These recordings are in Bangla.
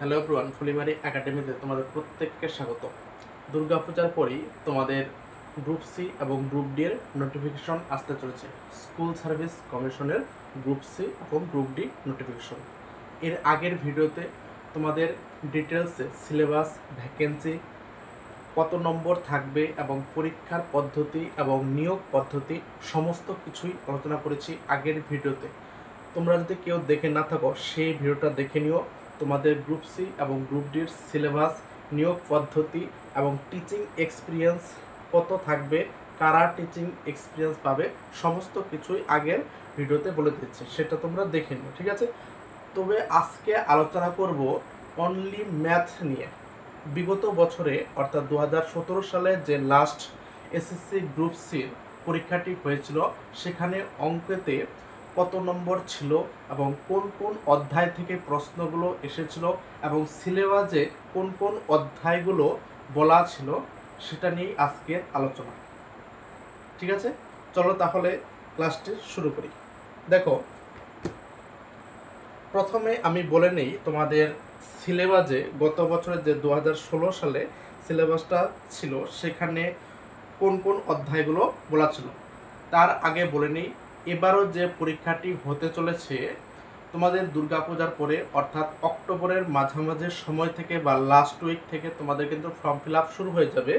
হ্যালো এভরিওয়ান, ফুলিমারি একাডেমিতে তোমাদের প্রত্যেককে স্বাগত। দুর্গাপূজার পরেই তোমাদের গ্রুপ সি এবং গ্রুপ ডি এর নোটিফিকেশন আসতে চলেছে। স্কুল সার্ভিস কমিশনের গ্রুপ সি এবং গ্রুপ ডি নোটিফিকেশন। এর আগের ভিডিওতে তোমাদের ডিটেলসে সিলেবাস, ভ্যাকেন্সি, কত নম্বর থাকবে এবং পরীক্ষার পদ্ধতি এবং নিয়োগ পদ্ধতি সমস্ত কিছুই আলোচনা করেছি আগের ভিডিওতে। তোমরা যদি কেউ দেখে না থাকো সেই ভিডিওটা দেখে নিও। তোমাদের গ্রুপ সি এবং গ্রুপ ডির সিলেবাস, নিয়োগ পদ্ধতি এবং টিচিং এক্সপিরিয়েন্স কত থাকবে, কারা টিচিং এক্সপিরিয়েন্স পাবে, সমস্ত কিছুই আগের ভিডিওতে বলে দিচ্ছি, সেটা তোমরা দেখে নিও, ঠিক আছে। তবে আজকে আলোচনা করব অনলি ম্যাথ নিয়ে। বিগত বছরে অর্থাৎ 2017 সালে যে লাস্ট এসএসসি গ্রুপ সির পরীক্ষাটি হয়েছিল, সেখানে অঙ্কেতে কত নম্বর ছিল এবং কোন কোন অধ্যায় থেকে প্রশ্নগুলো এসেছিল এবং সিলেবাসে কোন কোন অধ্যায়গুলো বলা ছিল, সেটা নিয়েই আজকের আলোচনা, ঠিক আছে। চলো তাহলে ক্লাসটি শুরু করি। দেখো, প্রথমে আমি বলে নেই তোমাদের সিলেবাসে গত বছরের যে 2016 সালে সিলেবাসটা ছিল সেখানে কোন কোন অধ্যায়গুলো বলা ছিল। তার আগে বলে নেই এবারও যে পরীক্ষাটি হতে চলেছে তোমাদের দুর্গাপূজার পরে অর্থাৎ অক্টোবরের মাঝামাঝি সময় থেকে বা লাস্ট উইক থেকে তোমাদের কিন্তু ফর্ম ফিল আপ শুরু হয়ে যাবে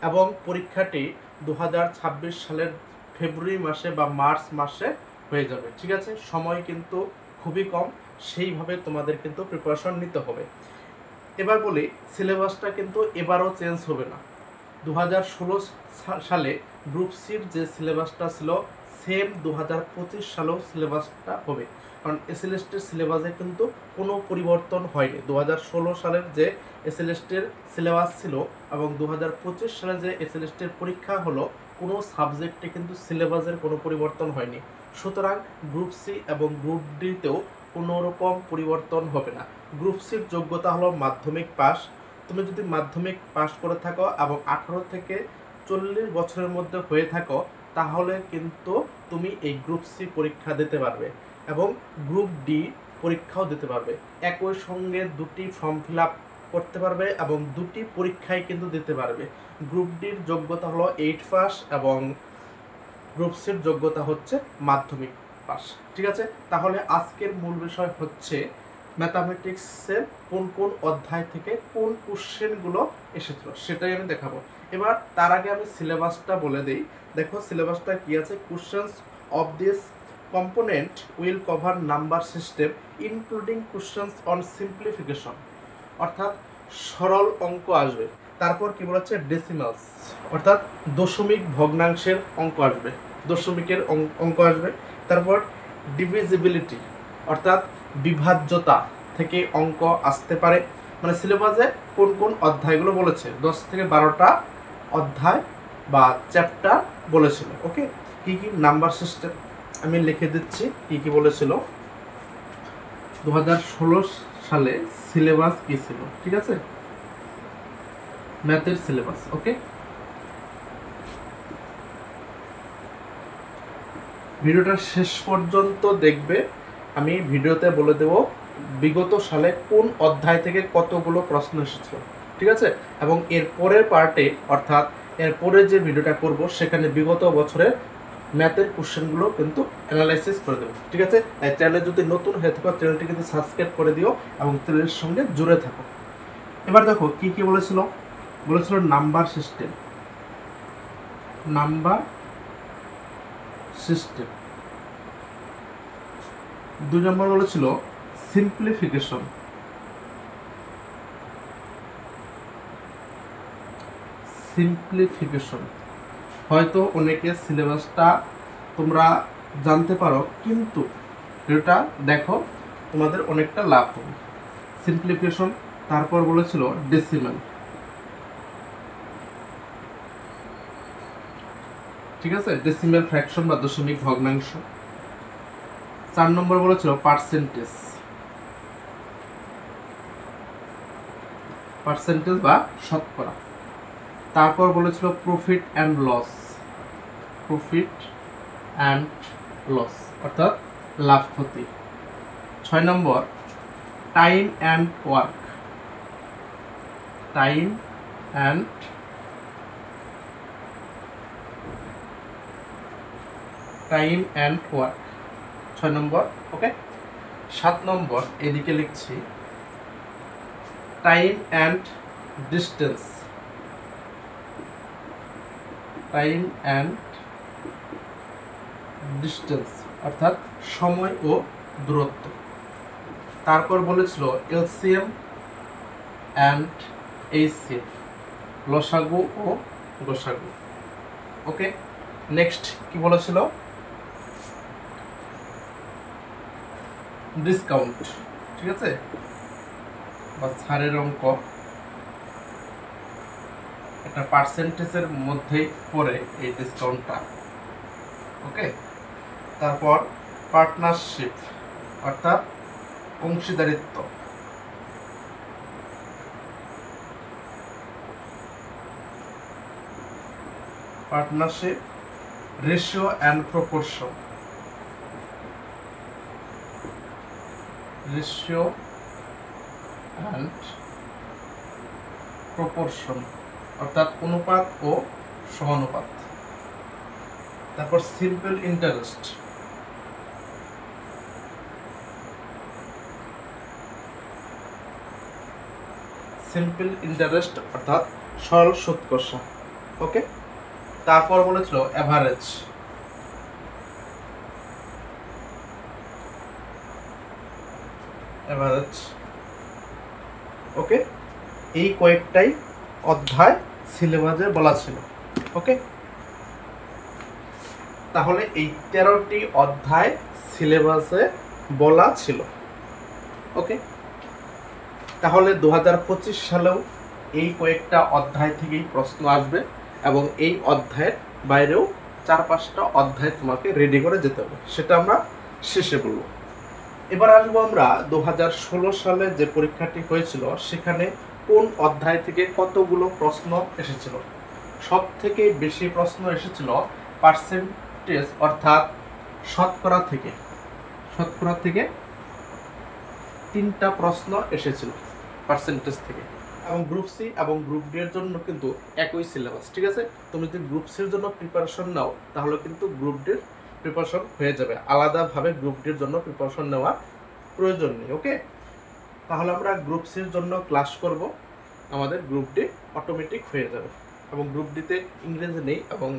এবং পরীক্ষাটি 2026 সালের ফেব্রুয়ারি মাসে বা মার্চ মাসে হয়ে যাবে, ঠিক আছে। সময় কিন্তু খুবই কম, সেইভাবে তোমাদের কিন্তু প্রিপারেশন নিতে হবে। এবার বলি, সিলেবাসটা কিন্তু এবারও চেঞ্জ হবে না। 2016 সালে গ্রুপ সির যে সিলেবাসটা ছিল সেম 2025 সালেও সিলেবাসটা হবে, কারণ এসএলএসটির সিলেবাসে কিন্তু কোনো পরিবর্তন হয়নি। 2016 সালের যে এসএলএসটির সিলেবাস ছিল এবং 2025 সালে যে এসএলএসটির পরীক্ষা হলো, কোনো সাবজেক্টে কিন্তু সিলেবাসের কোনো পরিবর্তন হয়নি। সুতরাং গ্রুপ সি এবং গ্রুপ ডিতেও কোনো রকম পরিবর্তন হবে না। গ্রুপ সির যোগ্যতা হলো মাধ্যমিক পাস। তুমি যদি মাধ্যমিক পাস করে থাকো এবং 18 থেকে 40 বছরের মধ্যে হয়ে থাকো, তাহলে কিন্তু তুমি এই গ্রুপ সি পরীক্ষা দিতে পারবে এবং গ্রুপ ডি পরীক্ষাও দিতে পারবে। একই সঙ্গে দুটি ফর্ম ফিল আপ করতে পারবে এবং দুটি পরীক্ষায় কিন্তু দিতে পারবে। গ্রুপ ডির যোগ্যতা হলো 8 পাস এবং গ্রুপ সির যোগ্যতা হচ্ছে মাধ্যমিক পাস, ঠিক আছে। তাহলে আজকের মূল বিষয় হচ্ছে ম্যাথামেটিক্সের কোন কোন অধ্যায় থেকে কোন কোশ্চেনগুলো এসেছিল সেটাই আমি দেখাবো। এবার তার আগে আমি সিলেবাসটা বলে দিই। দেখো সিলেবাসটা কি আছে। Questions of this component will cover number system including questions on simplification, অর্থাৎ সরল অঙ্ক আসবে। তারপর কি বলেছে, ডেসিমালস অর্থাৎ দশমিক ভগ্নাংশের অঙ্ক আসবে, দশমিকের অঙ্ক আসবে। তারপর ডিভিজিবিলিটি অর্থাৎ বিভাজ্যতা থেকে অঙ্ক আসতে পারে। মানে সিলেবাসে কোন কোন অধ্যায়গুলো বলেছে, 10 থেকে 12টা অধ্যায় বা চ্যাপ্টার বলেছিল। ওকে, কি কি নাম্বার সিস্টেম আমি লিখে দিচ্ছি, কি কি বলেছিল। 2016 সালে সিলেবাস কি ছিল, ঠিক আছে, ম্যাথের সিলেবাস। ওকে, ভিডিওটা শেষ পর্যন্ত দেখবে। আমি ভিডিওতে বলে দেব বিগত সালে কোন অধ্যায় থেকে কতগুলো প্রশ্ন এসেছিল, ঠিক আছে। এবং এর পরের পার্টে অর্থাৎ এর পরে যে ভিডিওটা করব সেখানে বিগত বছরের ম্যাথের কোশ্চেনগুলো কিন্তু অ্যানালাইসিস করে দেবো, ঠিক আছে। তাই চ্যানেলে যদি নতুন হয়ে থাকো চ্যানেলটি কিন্তু সাবস্ক্রাইব করে দিও এবং চ্যানেলের সঙ্গে জুড়ে থাকো। এবার দেখো কি কি বলেছিল। বলেছিল নাম্বার সিস্টেম, নাম্বার সিস্টেম। 2 নম্বর বলেছিল সিম্পলিফিকেশন, সিম্পলিফিকেশন। হয়তো অনেকে সিলেবাসটা তোমরা জানতে পারো, কিন্তু এটা দেখো তোমাদের অনেকটা লাভ হবে। সিম্পলিফিকেশন। তারপর বলেছিল ডেসিমাল, ঠিক আছে, ডেসিমাল ফ্র্যাকশন বা দশমিক ভগ্নাংশ। 4 নম্বর বলেছিল পার্সেন্টেজ, পার্সেন্টেজ বা শতকরা। তারপর বলেছিল profit and loss, profit and loss অর্থাৎ লাভ ক্ষতি। 6 নম্বর time and work, time and work, 6 নম্বর। ওকে, 7 নম্বর এদিকে লিখছি টাইম অ্যান্ড ডিস্টেন্স, অর্থাৎ সময় ও দূরত্ব। তারপর বলেছিল এলসিএম অ্যান্ড এইচসিএফ, লসাগু ও গোসাগু। ওকে, নেক্সট কি বলেছিল, ডিসকাউন্ট, ঠিক আছে, বা ছাড়ের অঙ্ক, এটা পার্সেন্টেজের মধ্যেই পড়ে এই ডিসকাউন্টটা। ওকে, তারপর পার্টনারশিপ অর্থাৎ অংশীদারিত্ব, রেশিও অ্যান্ড প্রপোর্শন, অর্থাৎ অনুপাত ও সমানুপাত। তারপর সিম্পল ইন্টারেস্ট, অর্থাৎ সরল সুদ কষা। ওকে, তারপর বলেছিল অ্যাভারেজ, ওকে, এই কয়েকটাই অধ্যায় সিলেবাসে বলা ছিল। ওকে, তাহলে এই 13টি অধ্যায় সিলেবাসে বলা ছিল। ওকে, তাহলে 2025 সালেও এই কয়েকটা অধ্যায় থেকেই প্রশ্ন আসবে এবং এই অধ্যায়ের বাইরেও 4-5টা অধ্যায় তোমাকে রেডি করে যেতে হবে, সেটা আমরা শেষে বলবো। এবার আসবো আমরা 2016 সালে যে পরীক্ষাটি হয়েছিল সেখানে কোন অধ্যায় থেকে কতগুলো প্রশ্ন এসেছিল। সব থেকে বেশি প্রশ্ন এসেছিল পার্সেন্টেজ অর্থাৎ শতকরা থেকে 3টা প্রশ্ন এসেছিল পার্সেন্টেজ থেকে। এবং গ্রুপ সি এবং গ্রুপ ডি এর জন্য কিন্তু একই সিলেবাস, ঠিক আছে। তুমি যদি গ্রুপ সির জন্য প্রিপারেশন নাও তাহলে কিন্তু গ্রুপ ডির প্রিপারেশন হয়ে যাবে, আলাদাভাবে গ্রুপ ডির জন্য প্রিপারেশন নেওয়ার প্রয়োজন নেই। ওকে, তাহলে আমরা গ্রুপ সির জন্য ক্লাস করব, আমাদের গ্রুপ ডি অটোমেটিক হয়ে যাবে। এবং গ্রুপ ডিতে ইংরেজি নেই এবং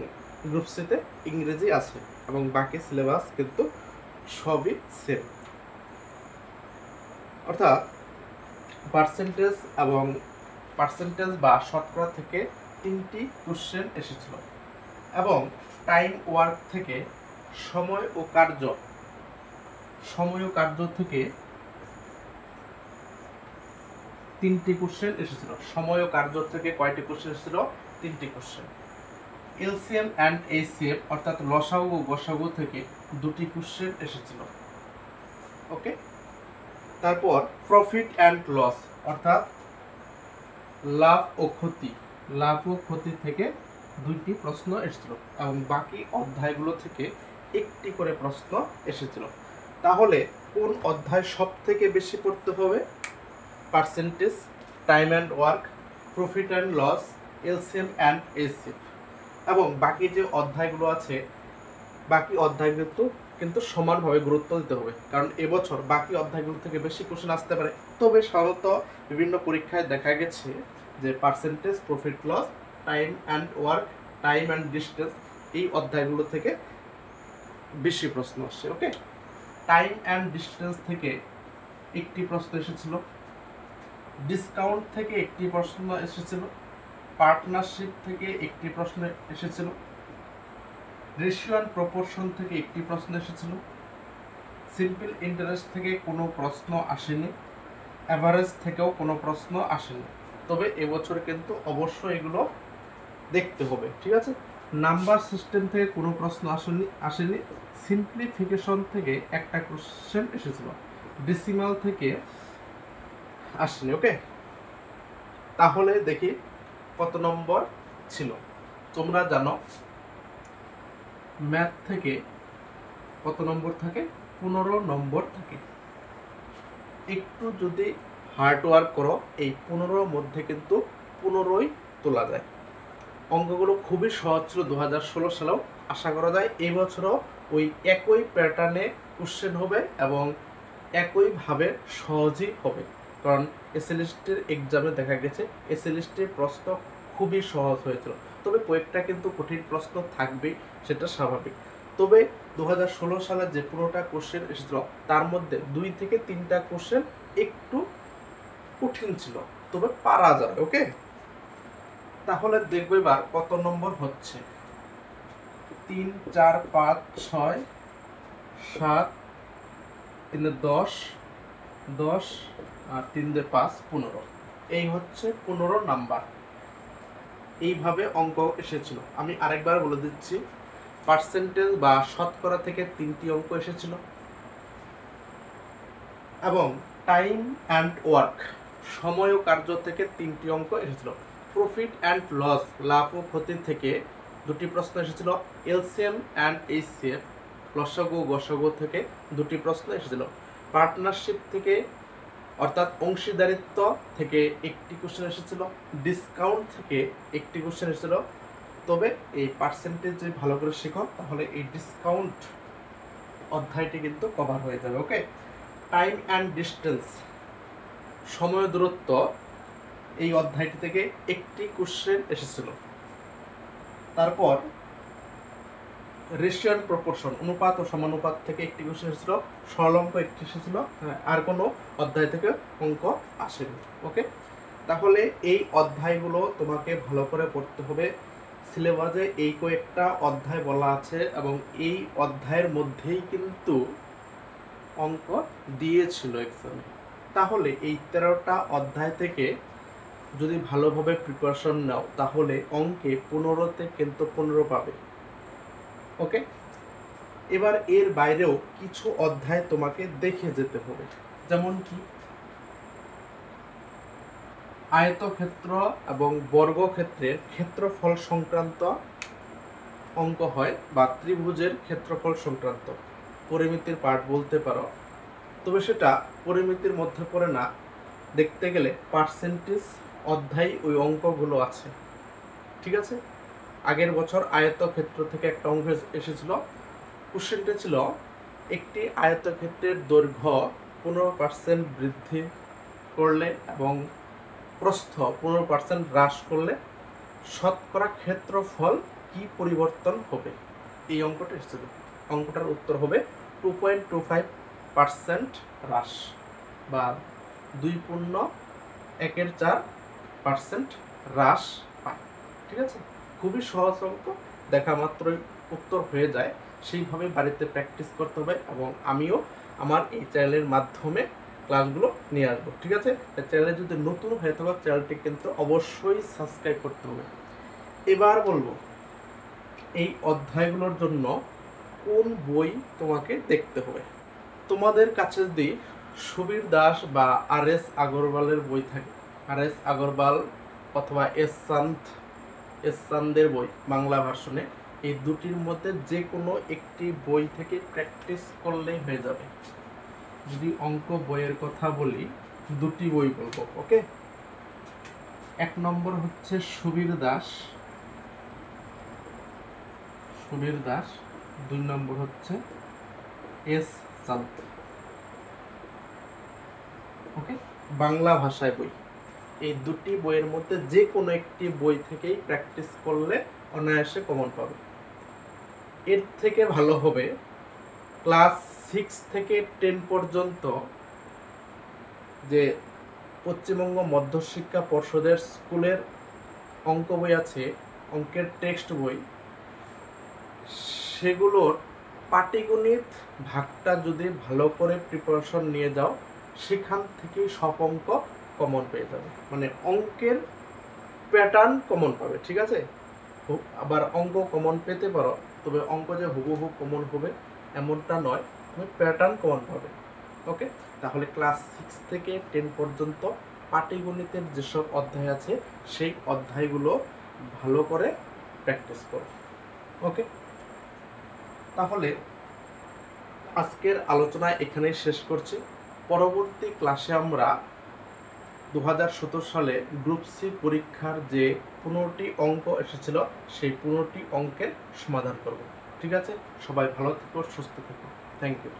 গ্রুপ সিতে ইংরেজি আছে এবং বাকি সিলেবাস কিন্তু সবই সেম। অর্থাৎ পার্সেন্টেজ বা শতকরা থেকে 3টি কোশ্চেন এসেছিল এবং টাইম ওয়ার্ক থেকে সময় ও কার্য থেকে 3টি কোশ্চেন এসেছিল। সময় ও কার্য থেকে কয়টি কোশ্চেন এসেছিল? 3টি কোশ্চেন। এলসিএম অ্যান্ড এইচসিএফ অর্থাৎ লসাগু ও গোসাগু থেকে 2টি কোশ্চেন এসেছিল। ওকে, তারপর প্রফিট অ্যান্ড লস অর্থাৎ লাভ ও ক্ষতি থেকে 2টি প্রশ্ন এসেছিল এবং বাকি অধ্যায়গুলো থেকে 1টি করে প্রশ্ন এসেছিল। তাহলে কোন অধ্যায় সব থেকে বেশি পড়তে হবে? Percentage, time and work, profit and loss, LCM and HCF. এবং বাকি যে অধ্যায়গুলো আছে বাকি অধ্যায়গুলো কিন্তু সমানভাবে গুরুত্ব দিতে হবে, কারণ এবছর বাকি অধ্যায়গুলো থেকে বেশি কোশ্চেন আসতে পারে। তবে সাধারণত বিভিন্ন পরীক্ষায় দেখা গেছে যে percentage, profit loss, time and work, time and distance এই অধ্যায়গুলো থেকে বেশি প্রশ্ন আসছে। ওকে, টাইম অ্যান্ড ডিস্টেন্স থেকে 1টি প্রশ্ন এসেছিল, ডিসকাউন্ট থেকে 1টি প্রশ্ন এসেছিল, পার্টনারশিপ থেকে 1টি প্রশ্ন এসেছিল, রেশিও অ্যান্ড প্রপোর্শন থেকে 1টি প্রশ্ন এসেছিল, সিম্পল ইন্টারেস্ট থেকে কোনো প্রশ্ন আসেনি, অ্যাভারেজ থেকেও কোনো প্রশ্ন আসেনি। তবে এবছর কিন্তু অবশ্যই এগুলো দেখতে হবে, ঠিক আছে। নাম্বার সিস্টেম থেকে কোনো প্রশ্ন আসেনি। সিম্পলিফিকেশন থেকে 1টা কোশ্চেন এসেছিল, ডেসিমাল থেকে আসেনি। ওকে, তাহলে দেখি কত নম্বর ছিল। তোমরা জানো ম্যাথ থেকে কত নম্বর থাকে? 15 নম্বর থাকে। একটু যদি হার্ড ওয়ার্ক করো এই 15 মধ্যে কিন্তু পুনরায় তোলা যায়। অঙ্কগুলো খুবই সহজ ছিল 2016 সালেও। আশা করা যায় এই বছরও ওই একই প্যাটার্নে কোশ্চেন হবে এবং একইভাবে সহজই হবে, কারণ এসএলএসটির এক্সামে দেখা গেছে এসএলএসটির প্রশ্ন খুবই সহজ হয়েছিল, তবে কয়েকটা কিন্তু কঠিন প্রশ্ন থাকবেই, সেটা স্বাভাবিক। তবে 2016 সালে যে পুরোটা কোশ্চেন এসেছিল তার মধ্যে 2 থেকে 3টা কোশ্চেন একটু কঠিন ছিল, তবে পারা যাবে। ওকে, তাহলে দেখবো এবার কত নম্বর হচ্ছে। 3 4 5 6 7 3 10 10 আর 3 5 15, এই হচ্ছে 15 নাম্বার। এইভাবে অঙ্ক এসেছিল। আমি আরেকবার বলে দিচ্ছি, পার্সেন্টেজ বা শতকরা থেকে 3টি অঙ্ক এসেছিল এবং টাইম অ্যান্ড ওয়ার্ক সময় ও কার্য থেকে 3টি অঙ্ক এসেছিল। প্রফিট অ্যান্ড লস লাভ ও ক্ষতি থেকে 2টি প্রশ্ন এসেছিল। এলসিএম অ্যান্ড এইচসিএফ লসাগু গসাগু থেকে 2টি প্রশ্ন এসেছিল। পার্টনারশিপ থেকে অর্থাৎ অংশীদারিত্ব থেকে 1টি কোশ্চেন এসেছিল। ডিসকাউন্ট থেকে 1টি কোশ্চেন এসেছিল। তবে এই পার্সেন্টেজ যদি ভালো করে শেখো তাহলে এই ডিসকাউন্ট অধ্যায়টি কিন্তু কভার হয়ে যাবে। ওকে, টাইম অ্যান্ড ডিস্টেন্স সময় দূরত্ব এই অধ্যায়টি থেকে 1টি কোশ্চেন এসেছিল। তারপর রেশিও অ্যান্ড প্রপোর্শন অনুপাত ও সমানুপাত থেকে 1টি কোশ্চেন এসেছিল। সরল অঙ্ক 1টি এসেছিল, আর কোনো অধ্যায় থেকে অঙ্ক আসেনি। ওকে, তাহলে এই অধ্যায়গুলো তোমাকে ভালো করে পড়তে হবে। সিলেবাসে এই কয়েকটা অধ্যায় বলা আছে এবং এই অধ্যায়ের মধ্যেই কিন্তু অঙ্ক দিয়েছিল এক্সামে। তাহলে এই 13টা অধ্যায় থেকে যদি ভালোভাবে প্রিপারেশন নাও তাহলে অঙ্কে 15তে কিন্তু 15 পাবে। ওকে, এবার এর বাইরেও কিছু অধ্যায় তোমাকে দেখে যেতে হবে, যেমন কি আয়তক্ষেত্র এবং বর্গক্ষেত্রের ক্ষেত্রফল সংক্রান্ত অঙ্ক হয়, বা ত্রিভুজের ক্ষেত্রফল সংক্রান্ত পরিমিতির পার্ট বলতে পারো, তবে সেটা পরিমিতির মধ্যে পড়ে না। দেখতে গেলে পার্সেন্টেজ অধ্যায় ওই অঙ্কগুলো আছে। ঠিক আছে, আগের বছর আয়তক্ষেত্র থেকে একটা অঙ্ক এসেছিল। কোশ্চেনটা ছিল একটি আয়তক্ষেত্রের দৈর্ঘ্য 15% বৃদ্ধি করলে এবং প্রস্থ 15% হ্রাস করলে শতকরা ক্ষেত্রফল কি পরিবর্তন হবে। এই অঙ্কটা এসেছিল। অঙ্কটার উত্তর হবে 2.25% হ্রাস, বা 2.14% হ্রাস পায়। ঠিক আছে, খুবই সহজ অঙ্ক, দেখা মাত্রই উত্তর হয়ে যায়। সেইভাবে বাড়িতে প্র্যাকটিস করতে হবে এবং আমিও আমার এই চ্যানেলের মাধ্যমে ক্লাসগুলো নিয়ে আসবো। ঠিক আছে, চ্যানেলে যদি নতুন হয়ে থাকো চ্যানেলটি কিন্তু অবশ্যই সাবস্ক্রাইব করতে হবে। এবার বলবো এই অধ্যায়গুলোর জন্য কোন বই তোমাকে দেখতে হবে। তোমাদের কাছে যদি সুবীর দাস বা আর.এস. আগরওয়ালের বই থাকে, আর.এস. আগরওয়াল অথবা এস চান্দের বই বাংলা ভার্সনে, এই দুটির মধ্যে যে কোনো একটি বই থেকে প্র্যাকটিস করলেই হয়ে যাবে। যদি অঙ্ক বইয়ের কথা বলি, 2টি বই বলবো। ওকে, 1 নম্বর হচ্ছে সুবীর দাস, 2 নম্বর হচ্ছে এস চাঁদ। ওকে, বাংলা ভাষায় বই। এই 2টি বইয়ের মধ্যে যে কোনো একটি বই থেকেই প্র্যাকটিস করলে অনায়াসে কমন পাবে। এর থেকে ভালো হবে ক্লাস 6 থেকে 10 পর্যন্ত যে পশ্চিমবঙ্গ মধ্যশিক্ষা পর্ষদের স্কুলের অঙ্ক বই আছে, অঙ্কের টেক্সট বই, সেগুলোর পাটিগণিত ভাগটা যদি ভালো করে প্রিপারেশন নিয়ে যাও সেখান থেকেই সব অঙ্ক কমন পেয়ে যাবে, মানে অঙ্কের প্যাটার্ন কমন পাবে। ঠিক আছে, আবার অঙ্ক কমন পেতে পারো, তবে অঙ্ক যে হুবহু কমন হবে এমনটা নয়, তুমি প্যাটার্ন কমন পাবে। ওকে, তাহলে ক্লাস 6 থেকে 10 পর্যন্ত পাটিগণিতের যেসব অধ্যায় আছে সেই অধ্যায়গুলো ভালো করে প্র্যাকটিস করো। ওকে, তাহলে আজকের আলোচনা এখানেই শেষ করছি। পরবর্তী ক্লাসে আমরা 2017 সালে গ্রুপ সি পরীক্ষার যে 15টি অঙ্ক এসেছিল সেই 15টি অঙ্কের সমাধান করব। ঠিক আছে, সবাই ভালো থেকো, সুস্থ থেকো। Thank you.